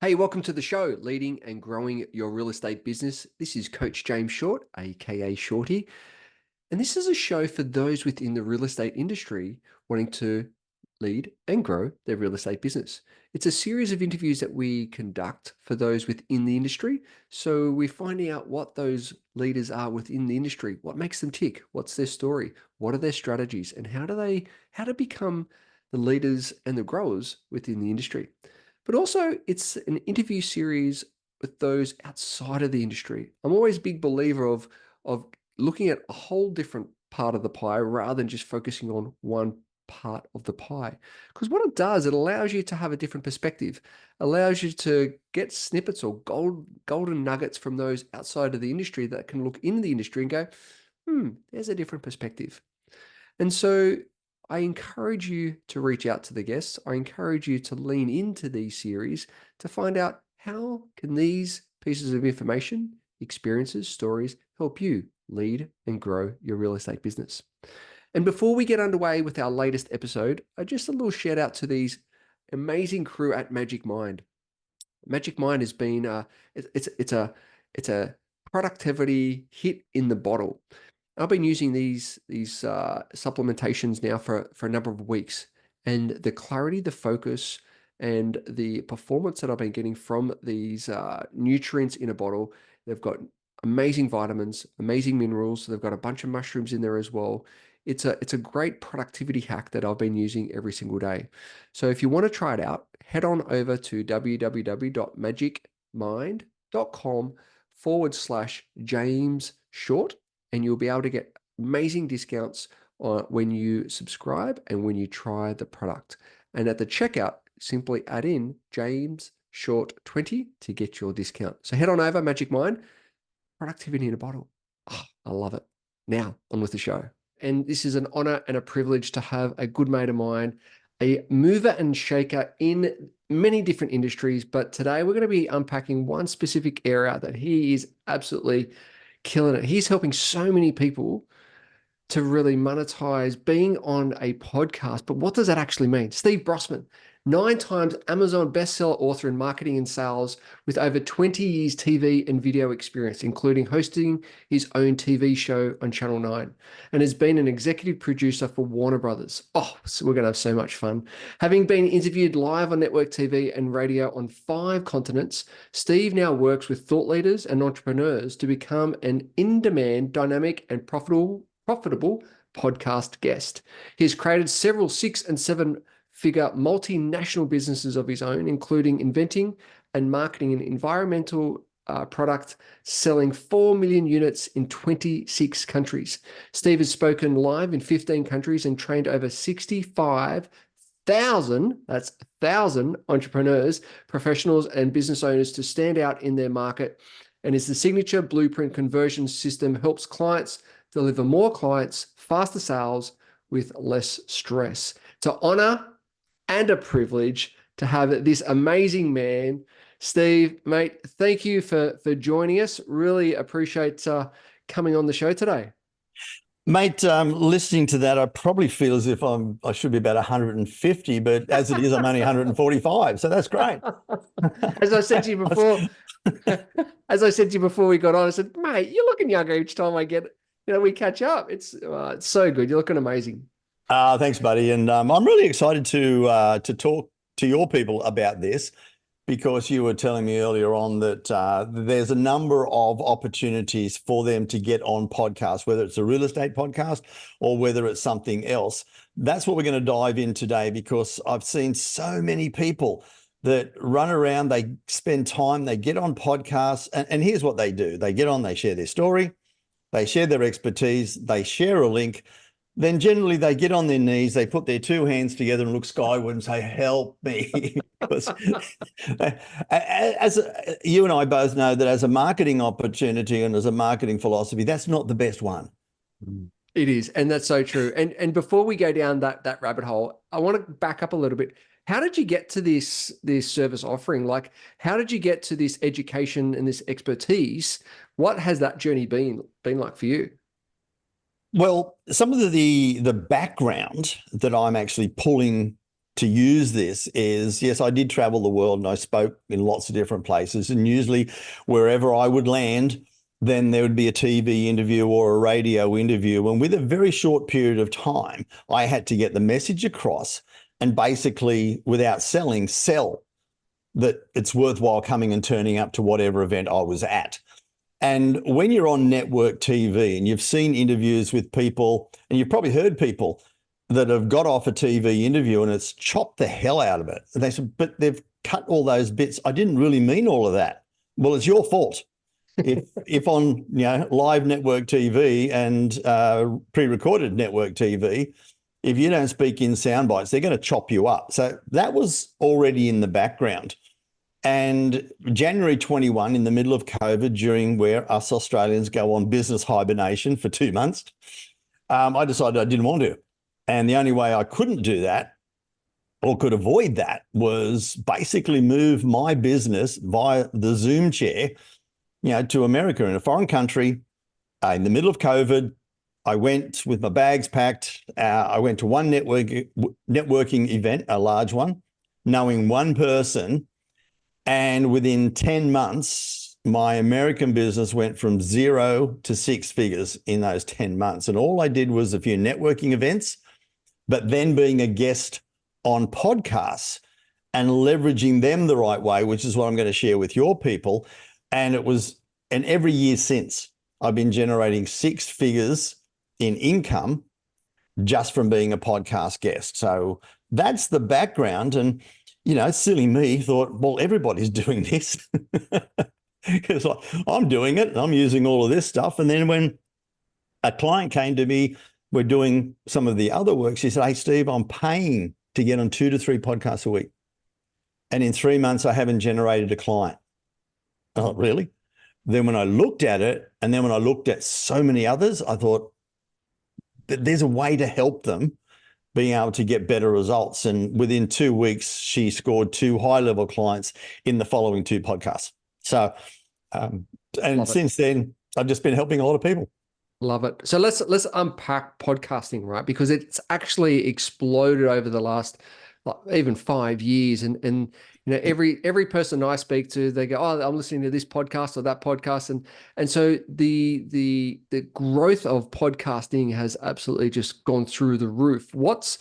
Hey, welcome to the show, Leading and Growing Your Real Estate Business. This is Coach James Short, aka Shorty. And this is a show for those within the real estate industry wanting to lead and grow their real estate business. It's a series of interviews that we conduct for those within the industry. So we're finding out what those leaders are within the industry, what makes them tick, what's their story, what are their strategies, and how to become the leaders and the growers within the industry. But also it's an interview series with those outside of the industry. I'm always a big believer of looking at a whole different part of the pie rather than just focusing on one part of the pie. Because what it does, it allows you to have a different perspective, allows you to get snippets or golden nuggets from those outside of the industry that can look in the industry and go, there's a different perspective. And so I encourage you to reach out to the guests. I encourage you to lean into these series to find out how can these pieces of information, experiences, stories help you lead and grow your real estate business. And before we get underway with our latest episode, just a little shout out to these amazing crew at Magic Mind. Magic Mind has been it's a productivity hit in the bottle. I've been using these supplementations now for a number of weeks, and the clarity, the focus, and the performance that I've been getting from these nutrients in a bottle. They've got amazing vitamins, amazing minerals. They've got a bunch of mushrooms in there as well. It's a great productivity hack that I've been using every single day. So if you want to try it out, head on over to www.magicmind.com/James Short, and you'll be able to get amazing discounts when you subscribe and when you try the product. And at the checkout, simply add in James Short 20 to get your discount. So head on over, Magic Mind, productivity in a bottle. Oh, I love it. Now on with the show. And this is an honor and a privilege to have a good mate of mine, a mover and shaker in many different industries. But today we're going to be unpacking one specific area that he is absolutely killing it. He's helping so many people to really monetize being on a podcast. But what does that actually mean? Steve Brossman, 9 times Amazon bestseller author in marketing and sales with over 20 years TV and video experience, including hosting his own TV show on Channel 9, and has been an executive producer for Warner Brothers. Oh, so we're going to have so much fun. Having been interviewed live on network TV and radio on 5 continents, Steve now works with thought leaders and entrepreneurs to become an in-demand, dynamic, and profitable podcast guest. He has created several 6- and 7-figure multinational businesses of his own, including inventing and marketing an environmental product selling 4 million units in 26 countries. Steve has spoken live in 15 countries and trained over 65,000, that's 1,000 entrepreneurs, professionals, and business owners to stand out in their market, and is the signature blueprint conversion system helps clients deliver more clients, faster sales with less stress. It's an honor and a privilege to have this amazing man. Steve, mate, thank you for joining us. Really appreciate coming on the show today. Mate, listening to that, I probably feel as if I should be about 150, but as it is, I'm only 145. So that's great. As I said to you before, we got on, I said, mate, you're looking younger each time we catch up. It's so good. You're looking amazing. Thanks, buddy. And I'm really excited to talk to your people about this, because you were telling me earlier on that there's a number of opportunities for them to get on podcasts, whether it's a real estate podcast or whether it's something else. That's what we're going to dive in today, because I've seen so many people that run around, they spend time, they get on podcasts, and here's what they do. They get on, they share their story, they share their expertise, they share a link. Then generally they get on their knees, they put their 2 hands together and look skyward and say, help me. Because you and I both know that as a marketing opportunity and as a marketing philosophy, that's not the best one. It is. And that's so true. And before we go down that rabbit hole, I want to back up a little bit. How did you get to this service offering? Like, how did you get to this education and this expertise? What has that journey been like for you? Well, some of the background that I'm actually pulling to use this is, yes, I did travel the world and I spoke in lots of different places. And usually wherever I would land, then there would be a TV interview or a radio interview. And with a very short period of time, I had to get the message across and basically, without selling, sell that it's worthwhile coming and turning up to whatever event I was at. And when you're on network TV and you've seen interviews with people, and you've probably heard people that have got off a TV interview and it's chopped the hell out of it. And they said, but they've cut all those bits. I didn't really mean all of that. Well, it's your fault. If on live network TV and pre-recorded network TV, if you don't speak in sound bites, they're going to chop you up. So that was already in the background. And January 21, in the middle of COVID, during where us Australians go on business hibernation for 2 months, I decided I didn't want to. And the only way I couldn't do that or could avoid that was basically move my business via the Zoom chair, to America, in a foreign country, in the middle of COVID. I went with my bags packed. I went to one networking event, a large one, knowing one person. And within 10 months, my American business went from 0 to 6 figures in those 10 months. And all I did was a few networking events, but then being a guest on podcasts and leveraging them the right way, which is what I'm going to share with your people. And every year since, I've been generating 6 figures in income just from being a podcast guest. So that's the background. And, silly me thought, well, everybody's doing this because I'm doing it and I'm using all of this stuff. And then when a client came to me, we're doing some of the other work, she said, hey, Steve, I'm paying to get on 2 to 3 podcasts a week. And in 3 months, I haven't generated a client. Oh, really? Then when I looked at it, and then when I looked at so many others, I thought that there's a way to help them being able to get better results. And within 2 weeks, she scored 2 high-level clients in the following 2 podcasts. So, and since then, I've just been helping a lot of people. Love it. So let's unpack podcasting, right? Because it's actually exploded over the last even 5 years. And every person I speak to, they go, oh, I'm listening to this podcast or that podcast. And so the growth of podcasting has absolutely just gone through the roof. What's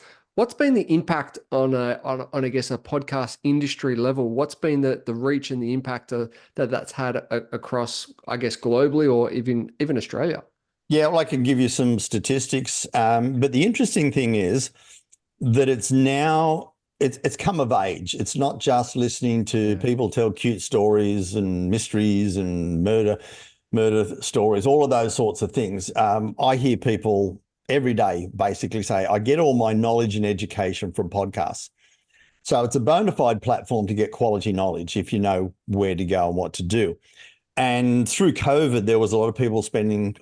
been the impact on I guess a podcast industry level? What's been the reach and the impact that's had across, I guess, globally or even Australia? Yeah, well, I can give you some statistics. But the interesting thing is that it's come of age. It's not just listening to people tell cute stories and mysteries and murder stories, all of those sorts of things. I hear people every day basically say, I get all my knowledge and education from podcasts. So it's a bona fide platform to get quality knowledge if you know where to go and what to do. And through COVID, there was a lot of people taking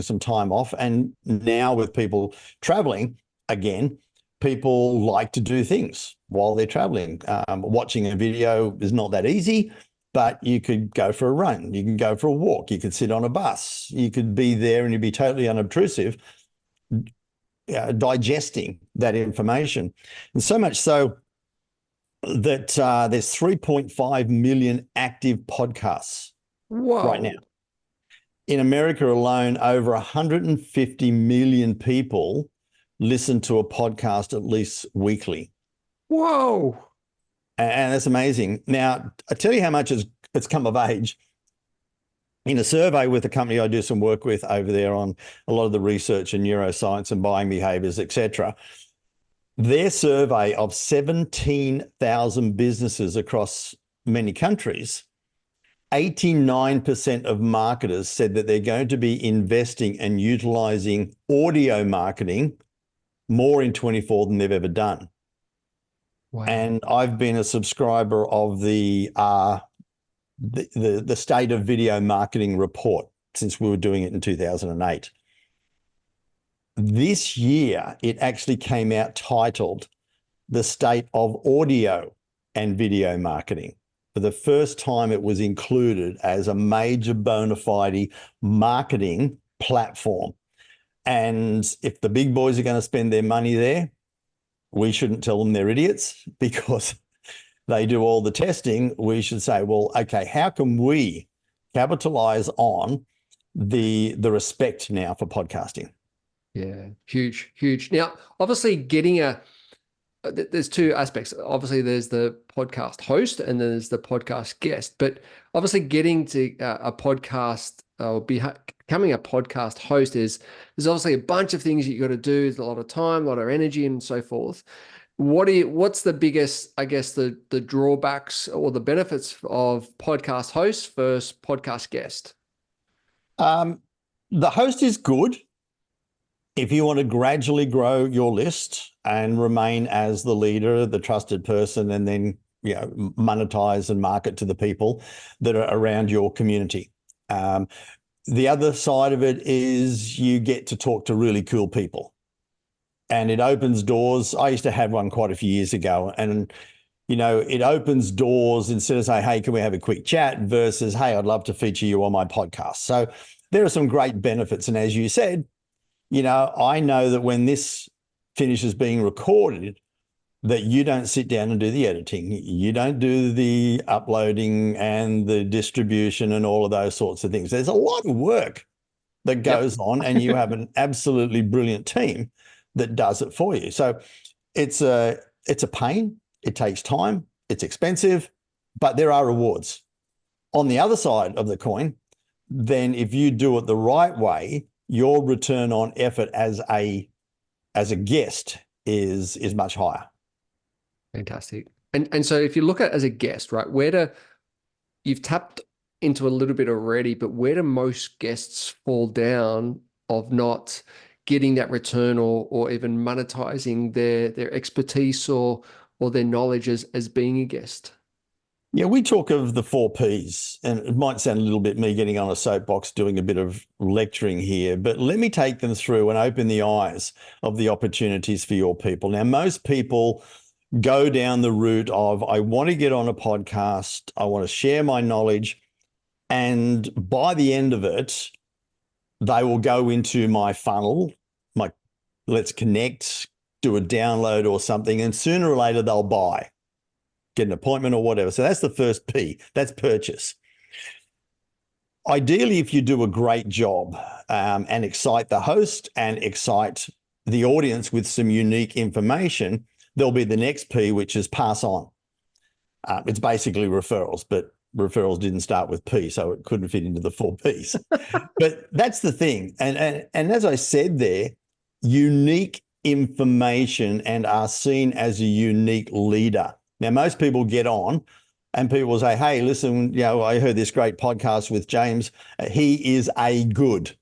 some time off. And now with people traveling again, people like to do things while they're traveling. Watching a video is not that easy, but you could go for a run. You can go for a walk. You could sit on a bus. You could be there and you'd be totally unobtrusive, digesting that information. And so much so that there's 3.5 million active podcasts. Whoa. Right now. In America alone, over 150 million people listen to a podcast at least weekly. Whoa. And that's amazing. Now, I tell you how much it's come of age. In a survey with a company I do some work with over there on a lot of the research in neuroscience and buying behaviors, etc., their survey of 17,000 businesses across many countries, 89% of marketers said that they're going to be investing and utilizing audio marketing more in 24 than they've ever done. Wow. And I've been a subscriber of the State of Video Marketing report since we were doing it in 2008. This year, it actually came out titled The State of Audio and Video Marketing. For the first time, it was included as a major bona fide marketing platform. And if the big boys are going to spend their money there, we shouldn't tell them they're idiots because they do all the testing. We should say, well, okay, how can we capitalize on the respect now for podcasting? Yeah, huge, huge. Now, obviously, there's two aspects. Obviously, there's the podcast host and then there's the podcast guest. But obviously, getting to a podcast or becoming a podcast host there's obviously a bunch of things you got to do. There's a lot of time, a lot of energy, and so forth. What's the biggest, I guess, the drawbacks or the benefits of podcast host versus podcast guest? The host is good if you want to gradually grow your list and remain as the leader, the trusted person, and then monetize and market to the people that are around your community. The other side of it is you get to talk to really cool people, and it opens doors. I used to have one quite a few years ago, and it opens doors instead of saying, hey, can we have a quick chat, versus, hey, I'd love to feature you on my podcast. So there are some great benefits. And as you said, I know that when this finishes being recorded, that you don't sit down and do the editing. You don't do the uploading and the distribution and all of those sorts of things. There's a lot of work that goes on, and you have an absolutely brilliant team that does it for you. So it's a pain. It takes time. It's expensive, but there are rewards. On the other side of the coin, then if you do it the right way, your return on effort as a guest is much higher. Fantastic. And so if you look at as a guest, right, you've tapped into a little bit already, but where do most guests fall down of not getting that return or even monetizing their expertise or their knowledge as being a guest? Yeah, we talk of the 4 Ps, and it might sound a little bit me getting on a soapbox doing a bit of lecturing here, but let me take them through and open the eyes of the opportunities for your people. Now, most people go down the route of, I want to get on a podcast, I want to share my knowledge, and by the end of it, they will go into my funnel, my let's connect, do a download or something, and sooner or later they'll buy, get an appointment or whatever. So that's the first P, that's purchase. Ideally, if you do a great job and excite the host and excite the audience with some unique information, there'll be the next P, which is pass on. It's basically referrals, but referrals didn't start with P, so it couldn't fit into the 4 Ps. But that's the thing. And as I said there, unique information and are seen as a unique leader. Now, most people get on and people will say, hey, listen, I heard this great podcast with James. He is a good.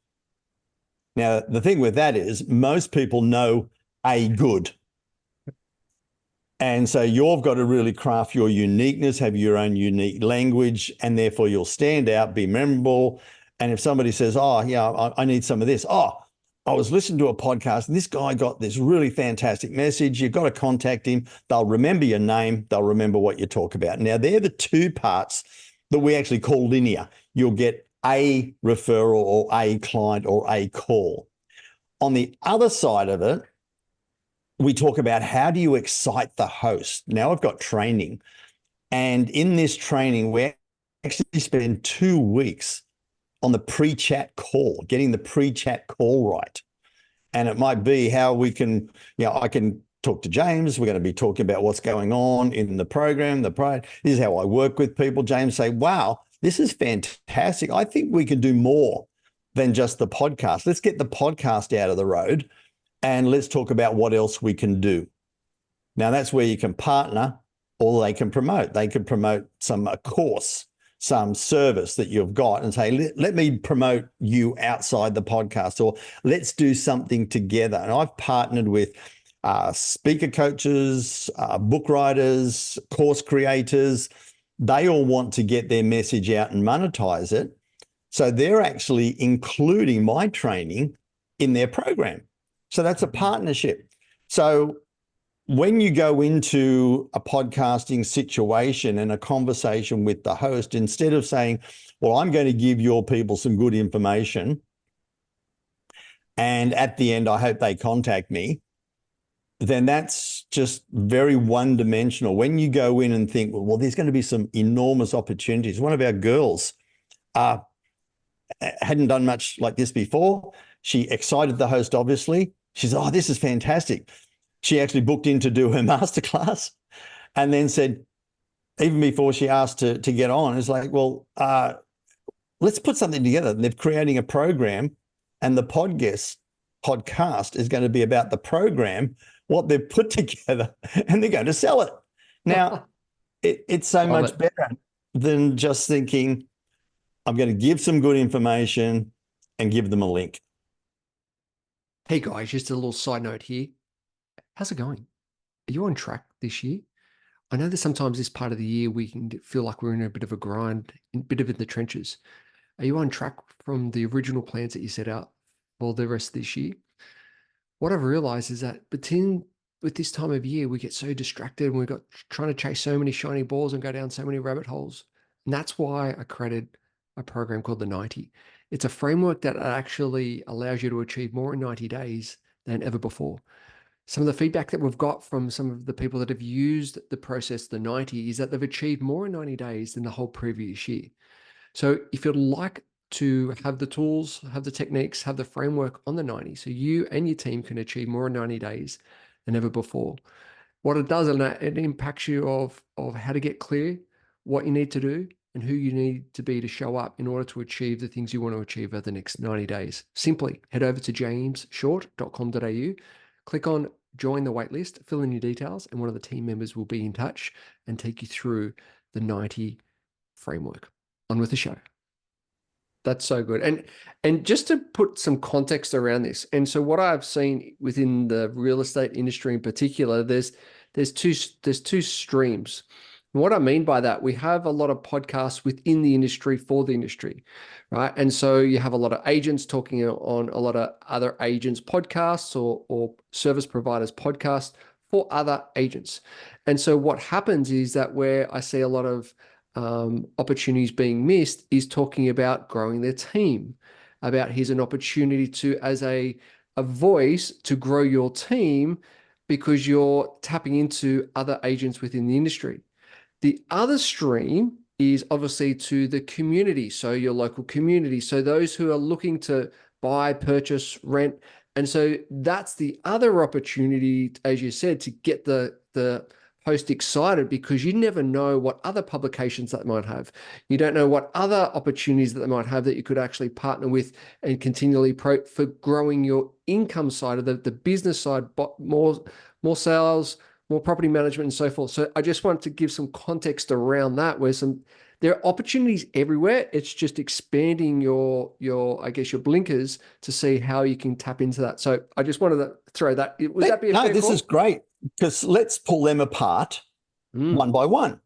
Now, the thing with that is most people know a good. And so you've got to really craft your uniqueness, have your own unique language, and therefore you'll stand out, be memorable. And if somebody says, oh, yeah, I need some of this. Oh, I was listening to a podcast and this guy got this really fantastic message. You've got to contact him. They'll remember your name. They'll remember what you talk about. Now, they're the 2 parts that we actually call linear. You'll get a referral or a client or a call. On the other side of it, we talk about how do you excite the host. Now I've got training, and in this training, we actually spend 2 weeks on the pre-chat call, getting the pre-chat call right. And it might be how we can, I can talk to James. We're going to be talking about what's going on in the program. This is how I work with people. James say, wow, this is fantastic. I think we can do more than just the podcast. Let's get the podcast out of the road and let's talk about what else we can do. Now, that's where you can partner or they can promote. They can promote a course, some service that you've got and say, let me promote you outside the podcast, or let's do something together. And I've partnered with speaker coaches, book writers, course creators. They all want to get their message out and monetize it. So they're actually including my training in their program. So that's a partnership. So when you go into a podcasting situation and a conversation with the host, instead of saying, well, I'm going to give your people some good information, and at the end, I hope they contact me, then that's just very one-dimensional. When you go in and think, well, there's going to be some enormous opportunities. One of our girls hadn't done much like this before. She excited the host, obviously. She said, oh, this is fantastic. She actually booked in to do her masterclass and then said, even before she asked to get on, it's like, well, let's put something together. They're creating a program, and the podcast is going to be about the program, what they've put together, and they're going to sell it. Now, it's so Love much it. better than just thinking, I'm going to give some good information and give them a link. Hey guys, just a little side note here. How's it going? Are you on track this year? I know that sometimes this part of the year we can feel like we're in a bit of a grind, a bit of in the trenches. Are you on track from the original plans that you set out for the rest of this year? What I've realized is that with this time of year, we get so distracted and we've got trying to chase so many shiny balls and go down so many rabbit holes. And that's why I created a program called the 90. It's a framework that actually allows you to achieve more in 90 days than ever before. Some of the feedback that we've got from some of the people that have used the process, the 90, is that they've achieved more in 90 days than the whole previous year. So if you'd like to have the tools, have the techniques, have the framework on the 90, so you and your team can achieve more in 90 days than ever before. What it does, and it impacts you of how to get clear, what you need to do, and who you need to be to show up in order to achieve the things you want to achieve over the next 90 days. Simply head over to jamesshort.com.au, click on join the waitlist, fill in your details, and one of the team members will be in touch and take you through the 90 framework. On with the show. That's so good. And just to put some context around this, and so what I've seen within the real estate industry in particular, there's two streams. And what I mean by that, we have a lot of podcasts within the industry for the industry, right? And so you have a lot of agents talking on a lot of other agents' podcasts or service providers' podcasts for other agents. And so what happens is that where I see a lot of opportunities being missed is talking about growing their team, about here's an opportunity to, as a voice to grow your team because you're tapping into other agents within the industry. The other stream is obviously to the community, so your local community, so those who are looking to buy, purchase, rent. And so that's the other opportunity, as you said, to get the host excited, because you never know what other publications that might have. You don't know what other opportunities that they might have that you could actually partner with and continually for growing your income side of the business side, but more sales, more property management and so forth. So I just wanted to give some context around that, where there are opportunities everywhere. It's just expanding your I guess your blinkers to see how you can tap into that. So I just wanted to throw that. Would that be a fair this call? is great, because let's pull them apart one by one.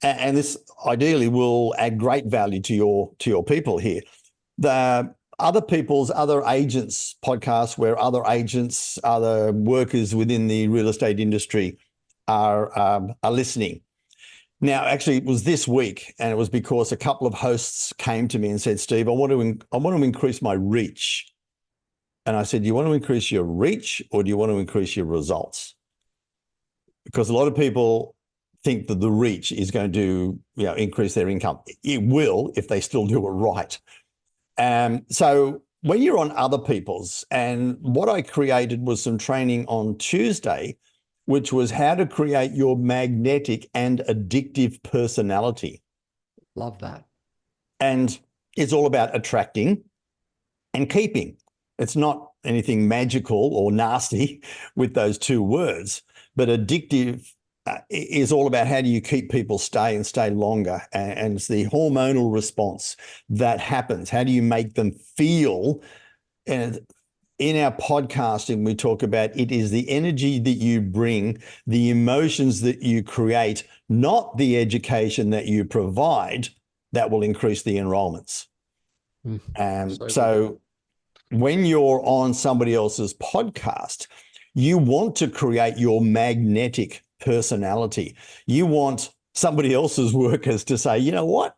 And this ideally will add great value to your people here. The other agents podcasts, where other agents, other workers within the real estate industry are listening. Now, actually, it was this week, and it was because a couple of hosts came to me and said, Steve, I want to increase my reach. And I said, you want to increase your reach, or do you want to increase your results? Because a lot of people think that the reach is going to increase their income. It will if they still do it right. So when you're on other people's, and what I created was some training on Tuesday, which was how to create your magnetic and addictive personality. Love that. And it's all about attracting and keeping. It's not anything magical or nasty with those two words, but addictive is all about how do you keep people stay longer, and it's the hormonal response that happens. How do you make them feel? And in our podcasting, we talk about it is the energy that you bring, the emotions that you create, not the education that you provide, that will increase the enrollments. So when you're on somebody else's podcast, you want to create your magnetic personality. You want somebody else's workers to say, you know what,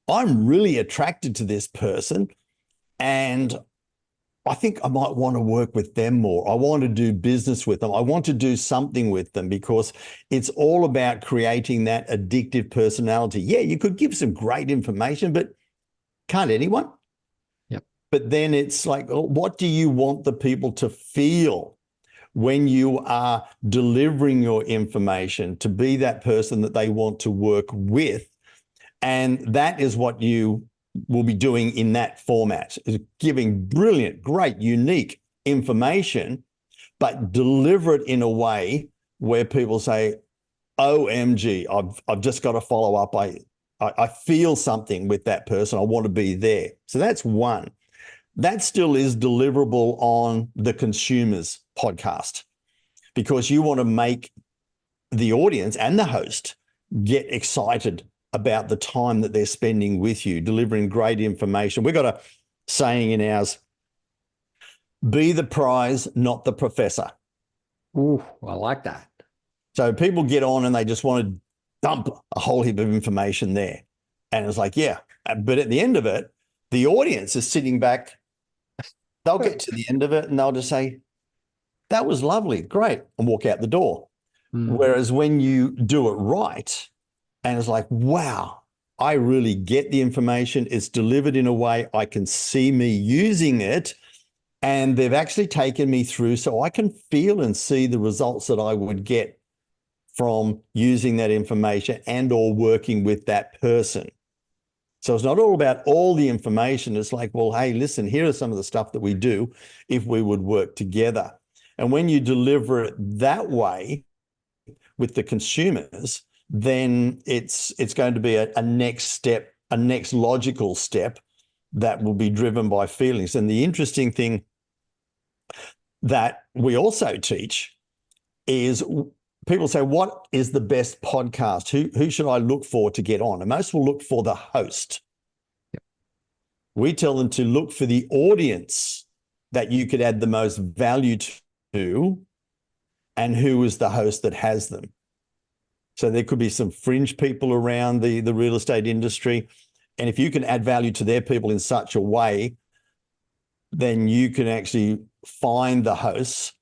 I'm really attracted to this person, and I think I might want to work with them more. I want to do business with them. I want to do something with them because it's all about creating that addictive personality. Yeah, you could give some great information, but can't anyone? Yep. But then it's like, well, what do you want the people to feel when you are delivering your information to be that person that they want to work with? And that is what you will be doing in that format, is giving brilliant, great, unique information, but deliver it in a way where people say, OMG, I've just got to follow up. I feel something with that person. I want to be there. So that's one. That still is deliverable on the Consumers podcast because you want to make the audience and the host get excited about the time that they're spending with you, delivering great information. We've got a saying in ours, be the prize, not the professor. Ooh, I like that. So people get on and they just want to dump a whole heap of information there. And it's like, yeah, but at the end of it, the audience is sitting back. They'll get to the end of it and they'll just say, that was lovely, great, and walk out the door. Whereas when you do it right, and it's like, wow, I really get the information. It's delivered in a way I can see me using it. And they've actually taken me through so I can feel and see the results that I would get from using that information and or working with that person. So it's not all about all the information. It's like, well, hey, listen, here are some of the stuff that we do if we would work together. And when you deliver it that way with the consumers, then it's going to be a next step, a next logical step that will be driven by feelings. And the interesting thing that we also teach is people say, what is the best podcast? Who should I look for to get on? And most will look for the host. Yep. We tell them to look for the audience that you could add the most value to and who is the host that has them. So there could be some fringe people around the real estate industry. And if you can add value to their people in such a way, then you can actually find the hosts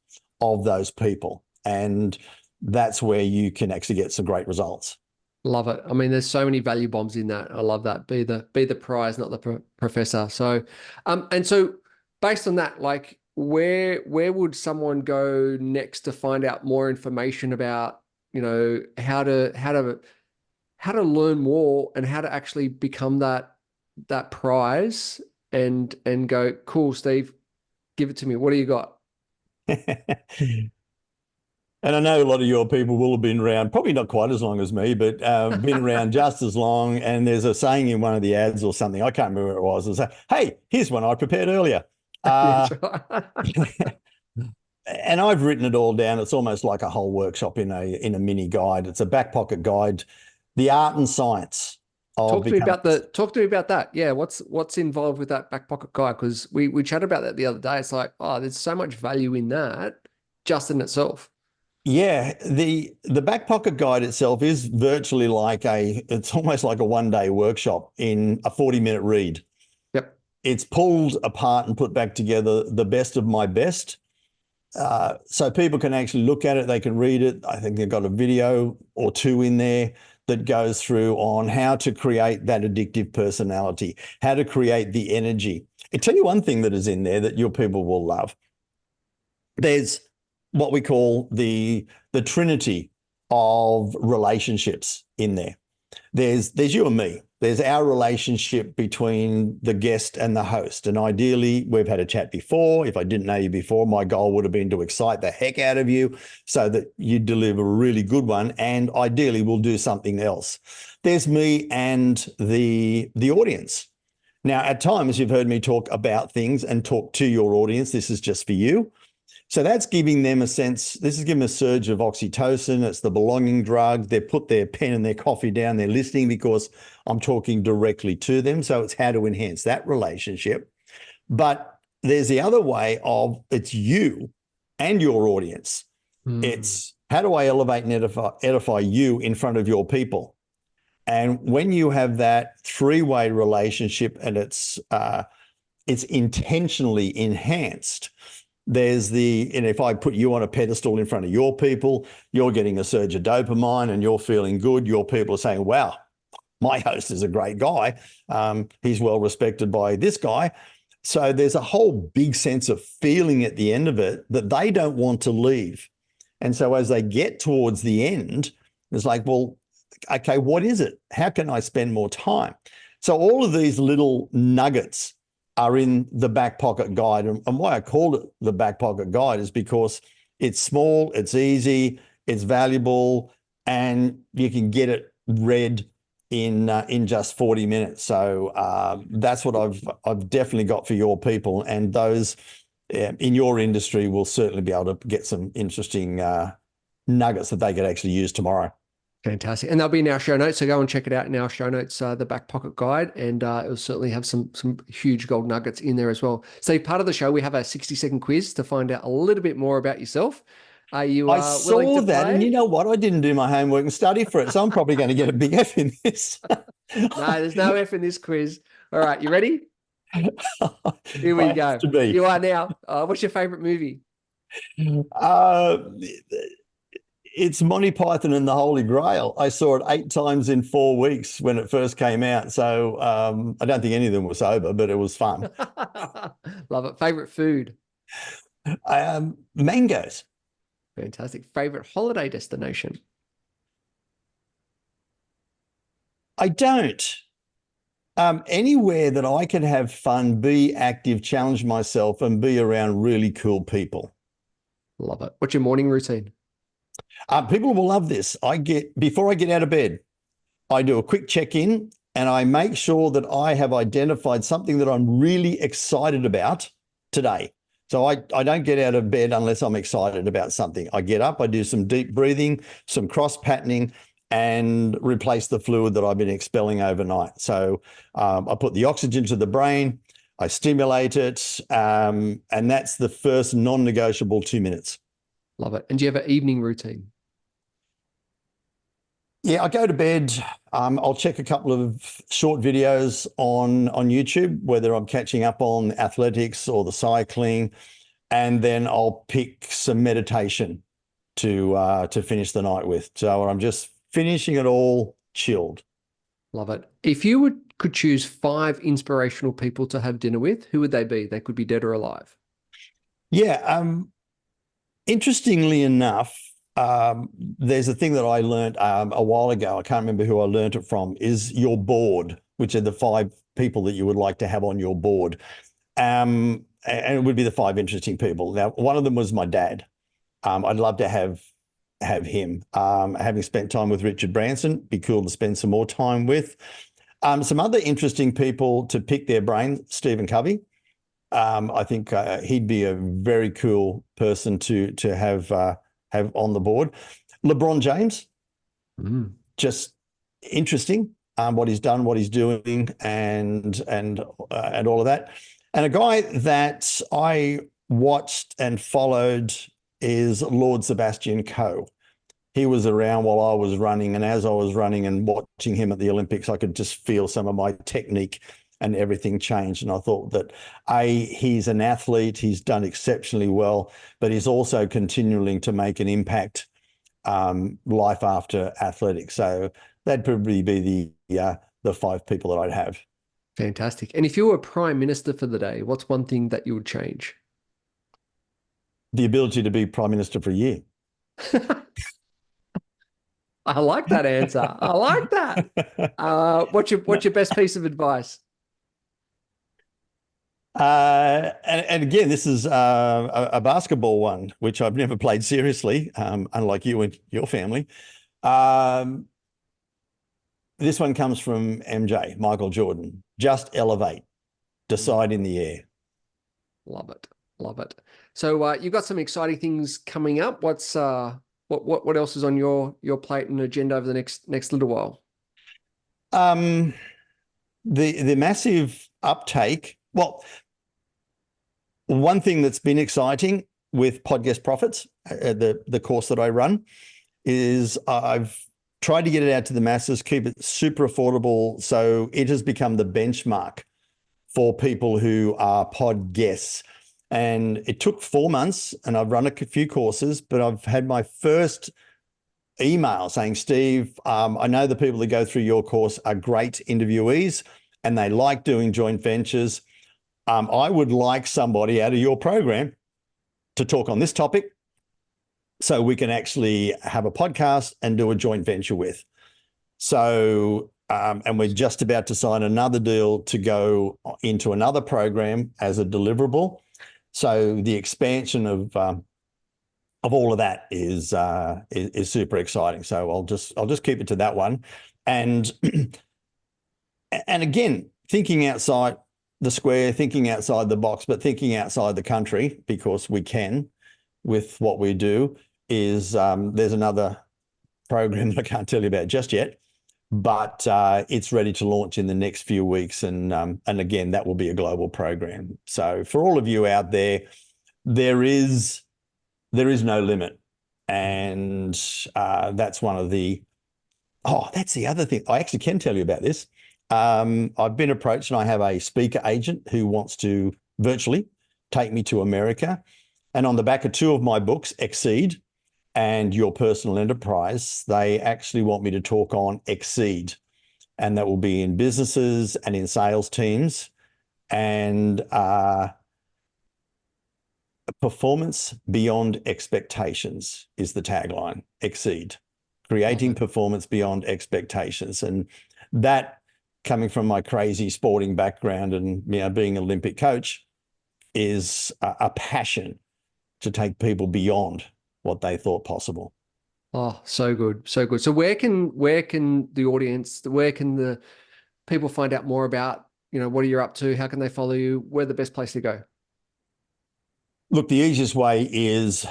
of those people. And that's where you can actually get some great results. Love it. I mean, there's so many value bombs in that. I love that. Be the prize, not the professor. So, and so based on that, like where would someone go next to find out more information about, you know, how to learn more and how to actually become that prize and go, cool, Steve, give it to me. What do you got? And I know a lot of your people will have been around, probably not quite as long as me, but been around just as long. And there's a saying in one of the ads or something, I can't remember what it was. It's like, hey, here's one I prepared earlier. That's right. And I've written it all down. It's almost like a whole workshop in a mini guide. It's a back pocket guide, the art and science of Talk to me about that. Yeah, what's involved with that back pocket guide? Because we chatted about that the other day. It's like, oh, there's so much value in that just in itself. Yeah, the back pocket guide itself is virtually like it's almost like a one-day workshop in a 40-minute read. Yep. It's pulled apart and put back together the best of my best. So people can actually look at it, they can read it. I think they've got a video or two in there that goes through on how to create that addictive personality, how to create the energy. I tell you one thing that is in there that your people will love. There's what we call the trinity of relationships in there. There's you and me. There's our relationship between the guest and the host. And ideally, we've had a chat before. If I didn't know you before, my goal would have been to excite the heck out of you so that you deliver a really good one. And ideally, we'll do something else. There's me and the audience. Now, at times, you've heard me talk about things and talk to your audience. This is just for you. So that's giving them a sense, this is giving a surge of oxytocin. It's the belonging drug. They put their pen and their coffee down. They're listening because I'm talking directly to them. So it's how to enhance that relationship. But there's the other way of it's you and your audience. It's how do I elevate and edify you in front of your people? And when you have that three-way relationship and it's it's intentionally enhanced. There's and if I put you on a pedestal in front of your people, you're getting a surge of dopamine and you're feeling good. Your people are saying, wow, my host is a great guy. He's well respected by this guy. So there's a whole big sense of feeling at the end of it that they don't want to leave. And so as they get towards the end, it's like, well, okay, what is it? How can I spend more time? So all of these little nuggets are in the back pocket guide. And why I called it the back pocket guide is because it's small, it's easy, it's valuable, and you can get it read in just 40 minutes. So that's what I've definitely got for your people, and those in your industry will certainly be able to get some interesting nuggets that they could actually use tomorrow. Fantastic. And they'll be in our show notes. So go and check it out in our show notes, the Back Pocket Guide, and it'll certainly have some huge gold nuggets in there as well. So part of the show, we have a 60-second quiz to find out a little bit more about yourself. Are you I willing saw to that, play? and you know what? I didn't do my homework and study for it, so I'm probably going to get a big F in this. No, there's no F in this quiz. All right, you ready? Here we go. To be. You are now. What's your favorite movie? It's Monty Python and the Holy Grail. I saw it 8 times in 4 weeks when it first came out. So I don't think any of them were sober, but it was fun. Love it. Favorite food? Mangoes. Fantastic. Favorite holiday destination? I don't. Anywhere that I can have fun, be active, challenge myself, and be around really cool people. Love it. What's your morning routine? People will love this. Before I get out of bed, I do a quick check-in and I make sure that I have identified something that I'm really excited about today. So I don't get out of bed unless I'm excited about something. I get up, I do some deep breathing, some cross-patterning, and replace the fluid that I've been expelling overnight. So I put the oxygen to the brain, I stimulate it, and that's the first non-negotiable 2 minutes. Love it. And do you have an evening routine? Yeah, I go to bed. I'll check a couple of short videos on YouTube, whether I'm catching up on athletics or the cycling, and then I'll pick some meditation to finish the night with. So I'm just finishing it all chilled. Love it. If you could choose 5 inspirational people to have dinner with, who would they be? They could be dead or alive. Yeah. Interestingly enough, there's a thing that I learned a while ago. I can't remember who I learned it from, is your board, which are the 5 people that you would like to have on your board. And it would be the 5 interesting people. Now, one of them was my dad. I'd love to have him. Having spent time with Richard Branson, be cool to spend some more time with. Some other interesting people to pick their brain, Stephen Covey. I think he'd be a very cool person to have on the board. LeBron James, just interesting, what he's done, what he's doing, and all of that. And a guy that I watched and followed is Lord Sebastian Coe. He was around while I was running, and as I was running and watching him at the Olympics, I could just feel some of my technique and everything changed. And I thought that he's an athlete, he's done exceptionally well, but he's also continuing to make an impact life after athletics. So that'd probably be the 5 people that I'd have. Fantastic. And if you were Prime Minister for the day, what's one thing that you would change? The ability to be Prime Minister for a year. I like that answer. I like that. What's your best piece of advice? And again, this is a basketball one, which I've never played seriously, unlike you and your family. This one comes from MJ, Michael Jordan. Just elevate, decide in the air. Love it. Love it. So you've got some exciting things coming up. What's what else is on your plate and agenda over the next little while? The massive uptake. Well, one thing that's been exciting with Podcast Profits, the course that I run, is I've tried to get it out to the masses, keep it super affordable. So it has become the benchmark for people who are pod guests. And it took 4 months, and I've run a few courses, but I've had my first email saying, Steve, I know the people that go through your course are great interviewees and they like doing joint ventures. I would like somebody out of your program to talk on this topic so we can actually have a podcast and do a joint venture with. So, and we're just about to sign another deal to go into another program as a deliverable. So the expansion of all of that is super exciting. So I'll just keep it to that one, and again, thinking outside the square, thinking outside the box, but thinking outside the country, because we can with what we do. Is there's another program that I can't tell you about just yet, but it's ready to launch in the next few weeks, and again, that will be a global program. So for all of you out there, there is no limit. And that's one of the, that's the other thing. I actually can tell you about this. I've been approached, and I have a speaker agent who wants to virtually take me to America. And on the back of 2 of my books, Exceed and Your Personal Enterprise, they actually want me to talk on Exceed. And that will be in businesses and in sales teams. And performance beyond expectations is the tagline. Exceed. Creating performance beyond expectations. And that, coming from my crazy sporting background and being an Olympic coach, is a passion to take people beyond what they thought possible. Oh, so good. So good. So where can the audience, where can the people find out more about, what are you up to? How can they follow you? Where's the best place to go? Look, the easiest way is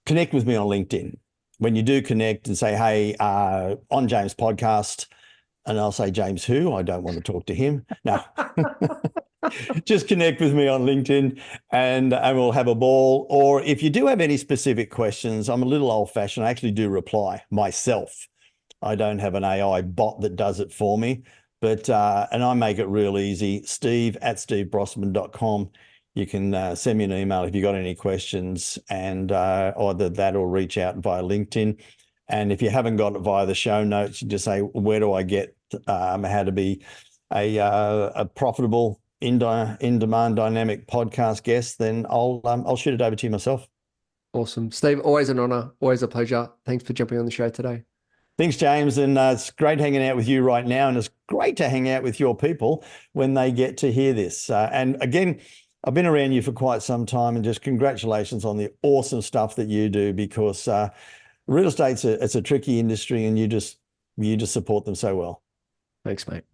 connect with me on LinkedIn. When you do connect and say, hey, on James' podcast, and I'll say, James who? I don't want to talk to him. No. Just connect with me on LinkedIn and we'll have a ball. Or if you do have any specific questions, I'm a little old-fashioned. I actually do reply myself. I don't have an AI bot that does it for me, but and I make it real easy. steve@stevebrossman.com. You can send me an email if you've got any questions, and either that or reach out via LinkedIn. And if you haven't got it via the show notes, you just say, where do I get how to be a profitable in-demand dynamic podcast guest, then I'll shoot it over to you myself. Awesome. Steve, always an honor, always a pleasure. Thanks for jumping on the show today. Thanks, James. And it's great hanging out with you right now. And it's great to hang out with your people when they get to hear this. And again, I've been around you for quite some time, and just congratulations on the awesome stuff that you do, because real estate's it's a tricky industry, and you just support them so well. Thanks, mate.